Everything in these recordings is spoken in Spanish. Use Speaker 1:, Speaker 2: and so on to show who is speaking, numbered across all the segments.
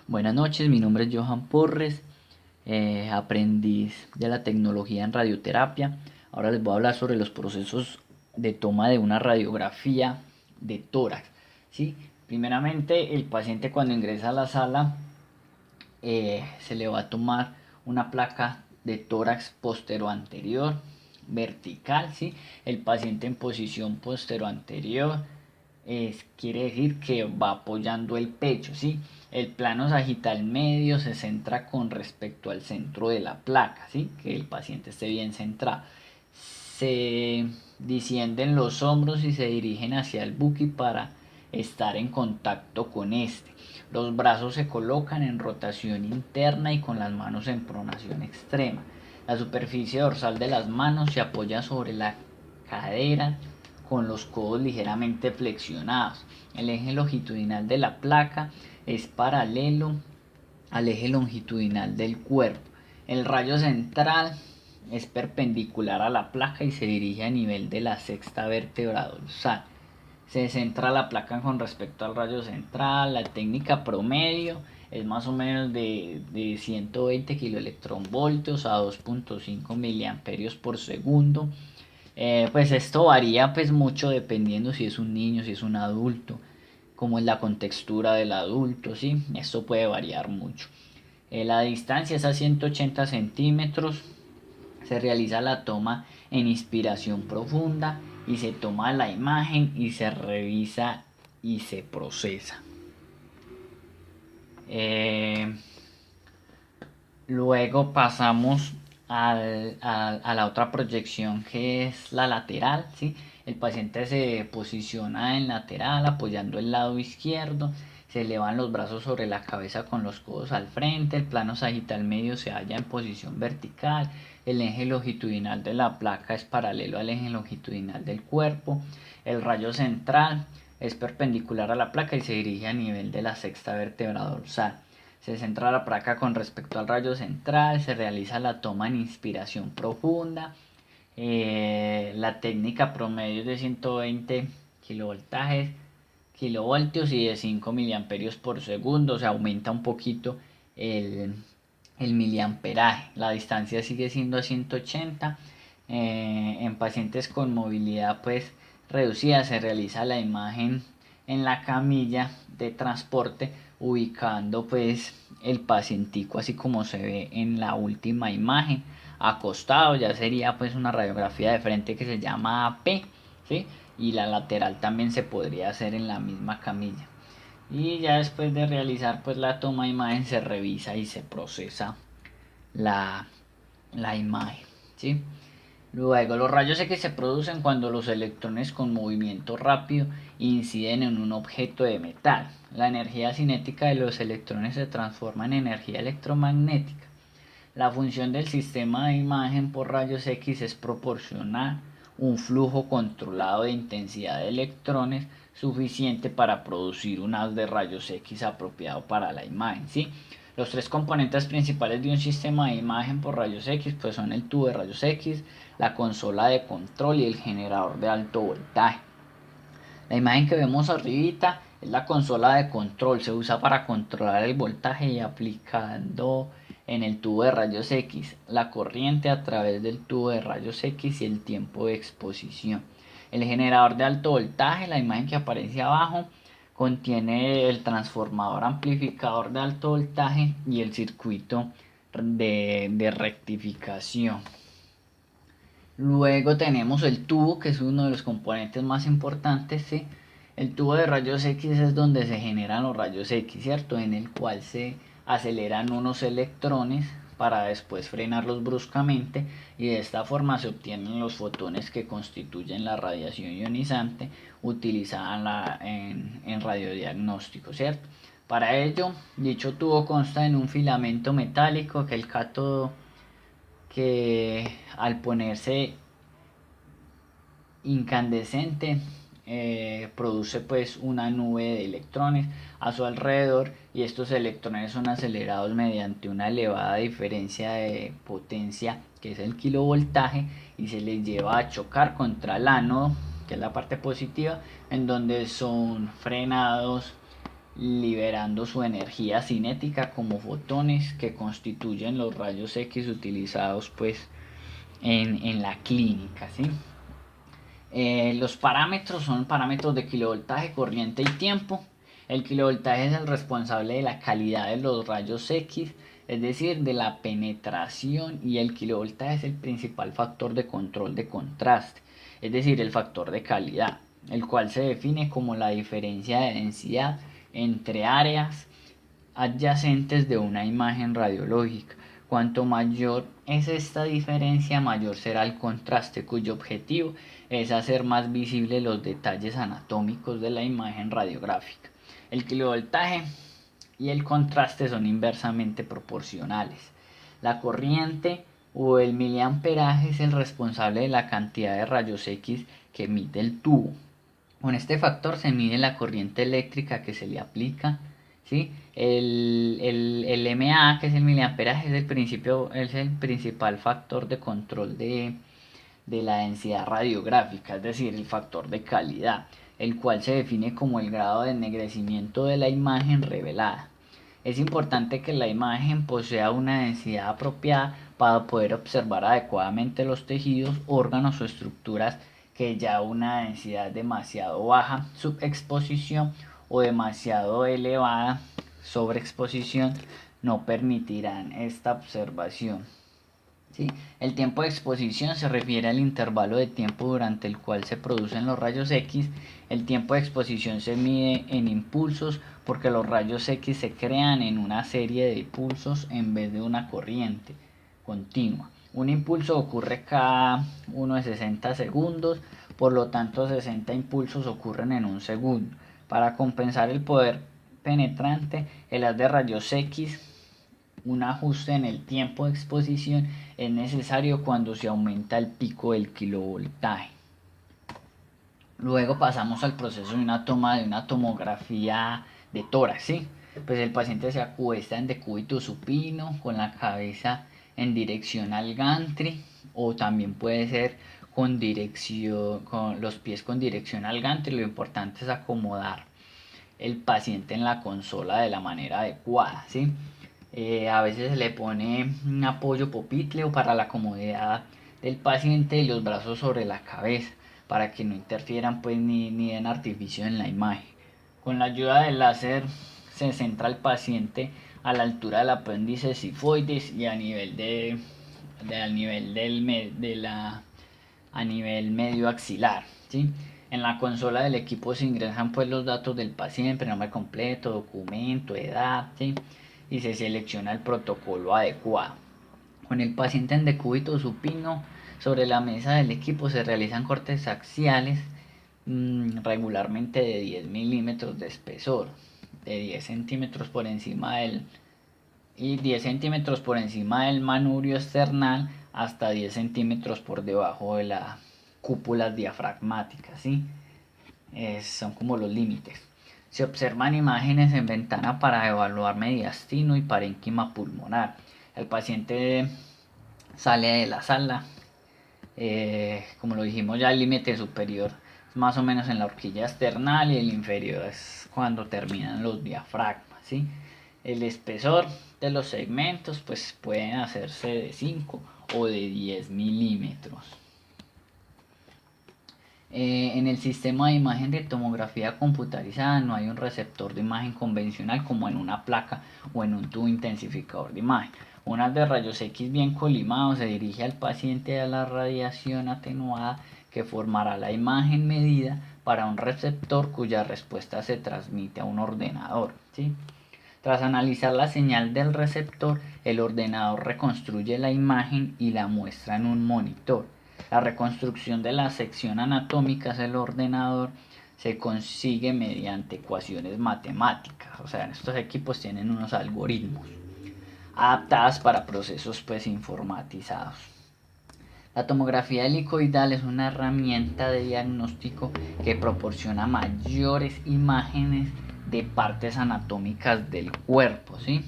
Speaker 1: Buenas noches, mi nombre es Johan Porres, aprendiz de la tecnología en radioterapia. Ahora les voy a hablar sobre los procesos de toma de una radiografía de tórax. ¿Sí? Primeramente, el paciente cuando ingresa a la sala se le va a tomar una placa de tórax postero-anterior vertical. ¿Sí? El paciente en posición postero-anterior quiere decir que va apoyando el pecho, ¿sí? El plano sagital medio se centra con respecto al centro de la placa, ¿sí? Que el paciente esté bien centrado. Se descienden los hombros y se dirigen hacia el buki para estar en contacto con este. Los brazos se colocan en rotación interna y con las manos en pronación extrema. La superficie dorsal de las manos se apoya sobre la cadera con los codos ligeramente flexionados. El eje longitudinal de la placa es paralelo al eje longitudinal del cuerpo. El rayo central es perpendicular a la placa y se dirige a nivel de la sexta vértebra dorsal. Se centra la placa con respecto al rayo central. La técnica promedio es más o menos de 120 kiloelectronvoltios a 2.5 miliamperios por segundo. Pues esto varía pues mucho dependiendo si es un niño, si es un adulto, cómo es la contextura del adulto, ¿sí? Esto puede variar mucho. La distancia es a 180 centímetros. Se realiza la toma en inspiración profunda y se toma la imagen y se revisa y se procesa. Eh, Luego pasamos a la otra proyección que es la lateral, ¿sí? El paciente se posiciona en lateral apoyando el lado izquierdo, se elevan los brazos sobre la cabeza con los codos al frente, el plano sagital medio se halla en posición vertical, el eje longitudinal de la placa es paralelo al eje longitudinal del cuerpo, el rayo central es perpendicular a la placa y se dirige a nivel de la sexta vértebra dorsal. Se centra la placa con respecto al rayo central, se realiza la toma en inspiración profunda. La técnica promedio es de 120 kilovoltajes, kilovoltios y de 5 miliamperios por segundo. Se aumenta un poquito el, el miliamperaje. La distancia sigue siendo a 180. En pacientes con movilidad pues reducida se realiza la imagen en la camilla de transporte ubicando pues el pacientico así como se ve en la última imagen acostado. Ya sería pues una radiografía de frente que se llama AP, ¿sí? Y la lateral también se podría hacer en la misma camilla. Y ya después de realizar pues la toma de imagen se revisa y se procesa la, la imagen, ¿sí? Luego, los rayos X se producen cuando los electrones con movimiento rápido inciden en un objeto de metal. La energía cinética de los electrones se transforma en energía electromagnética. La función del sistema de imagen por rayos X es proporcionar un flujo controlado de intensidad de electrones suficiente para producir un haz de rayos X apropiado para la imagen, ¿sí? Los tres componentes principales de un sistema de imagen por rayos X pues son el tubo de rayos X, la consola de control y el generador de alto voltaje. La imagen que vemos arribita es la consola de control, se usa para controlar el voltaje y aplicando en el tubo de rayos X la corriente a través del tubo de rayos X y el tiempo de exposición. El generador de alto voltaje, la imagen que aparece abajo, contiene el transformador amplificador de alto voltaje y el circuito de rectificación. Luego tenemos el tubo, que es uno de los componentes más importantes, ¿sí? El tubo de rayos X es donde se generan los rayos X, ¿cierto? En el cual se aceleran unos electrones para después frenarlos bruscamente y de esta forma se obtienen los fotones que constituyen la radiación ionizante utilizada en radiodiagnóstico, ¿cierto? Para ello, dicho tubo consta en un filamento metálico que el cátodo que al ponerse incandescente produce pues una nube de electrones a su alrededor y estos electrones son acelerados mediante una elevada diferencia de potencia que es el kilovoltaje y se les lleva a chocar contra el ánodo, que es la parte positiva, en donde son frenados liberando su energía cinética como fotones que constituyen los rayos X utilizados pues en la clínica, ¿sí? Los parámetros son parámetros de kilovoltaje, corriente y tiempo. El kilovoltaje es el responsable de la calidad de los rayos X, es decir, de la penetración, y el kilovoltaje es el principal factor de control de contraste, es decir, el factor de calidad, el cual se define como la diferencia de densidad entre áreas adyacentes de una imagen radiológica. Cuanto mayor es esta diferencia, mayor será el contraste, cuyo objetivo es hacer más visibles los detalles anatómicos de la imagen radiográfica. El kilovoltaje y el contraste son inversamente proporcionales. La corriente o el miliamperaje es el responsable de la cantidad de rayos X que emite el tubo. Con este factor se mide la corriente eléctrica que se le aplica, ¿sí? El mA, que es el miliamperaje, es el principal factor de control de la densidad radiográfica, es decir, el factor de calidad, el cual se define como el grado de ennegrecimiento de la imagen revelada. Es importante que la imagen posea una densidad apropiada para poder observar adecuadamente los tejidos, órganos o estructuras que ya una densidad demasiado baja, subexposición, o demasiado elevada, sobreexposición, no permitirán esta observación. ¿Sí? El tiempo de exposición se refiere al intervalo de tiempo durante el cual se producen los rayos X. El tiempo de exposición se mide en impulsos porque los rayos X se crean en una serie de pulsos en vez de una corriente continua. Un impulso ocurre cada uno de 60 segundos, por lo tanto 60 impulsos ocurren en un segundo. Para compensar el poder penetrante, el haz de rayos X, un ajuste en el tiempo de exposición es necesario cuando se aumenta el pico del kilovoltaje. Luego pasamos al proceso de una toma de una tomografía de tórax, ¿sí? Pues el paciente se acuesta en decúbito supino con la cabeza en dirección al gantry, o también puede ser con los pies con dirección al gantry. Lo importante es acomodar el paciente en la consola de la manera adecuada, ¿sí? A veces se le pone un apoyo popitleo para la comodidad del paciente y los brazos sobre la cabeza para que no interfieran pues ni den artificio en la imagen. Con la ayuda del láser se centra el paciente a la altura del apéndice sifoides y a nivel a nivel medio axilar, ¿sí? En la consola del equipo se ingresan pues los datos del paciente, nombre completo, documento, edad, ¿sí? Y se selecciona el protocolo adecuado. Con el paciente en decúbito supino, sobre la mesa del equipo se realizan cortes axiales regularmente de 10 milímetros de espesor, de 10 centímetros por encima del 10 centímetros por encima del manubrio external hasta 10 centímetros por debajo de la cúpula diafragmática, ¿sí? Son como los límites. Se observan imágenes en ventana para evaluar mediastino y parénquima pulmonar. El paciente sale de la sala, como lo dijimos ya, el límite superior es más o menos en la horquilla external y el inferior es cuando terminan los diafragmas, ¿sí? El espesor de los segmentos pues pueden hacerse de 5 o de 10 milímetros. En el sistema de imagen de tomografía computarizada no hay un receptor de imagen convencional como en una placa o en un tubo intensificador de imagen. Un haz de rayos X bien colimado se dirige al paciente a la radiación atenuada que formará la imagen medida para un receptor cuya respuesta se transmite a un ordenador, ¿sí? Tras analizar la señal del receptor, el ordenador reconstruye la imagen y la muestra en un monitor. La reconstrucción de la sección anatómica del ordenador se consigue mediante ecuaciones matemáticas. O sea, estos equipos tienen unos algoritmos adaptados para procesos pues informatizados. La tomografía helicoidal es una herramienta de diagnóstico que proporciona mayores imágenes de partes anatómicas del cuerpo, ¿sí?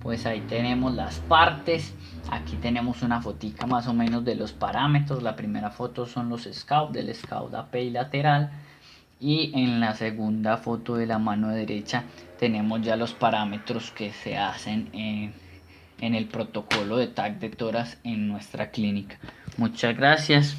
Speaker 1: Pues ahí tenemos las partes. Aquí tenemos una fotica más o menos de los parámetros. La primera foto son los scouts del scout AP y lateral. Y en la segunda foto de la mano derecha tenemos ya los parámetros que se hacen en el protocolo de TAC de tórax en nuestra clínica. Muchas gracias.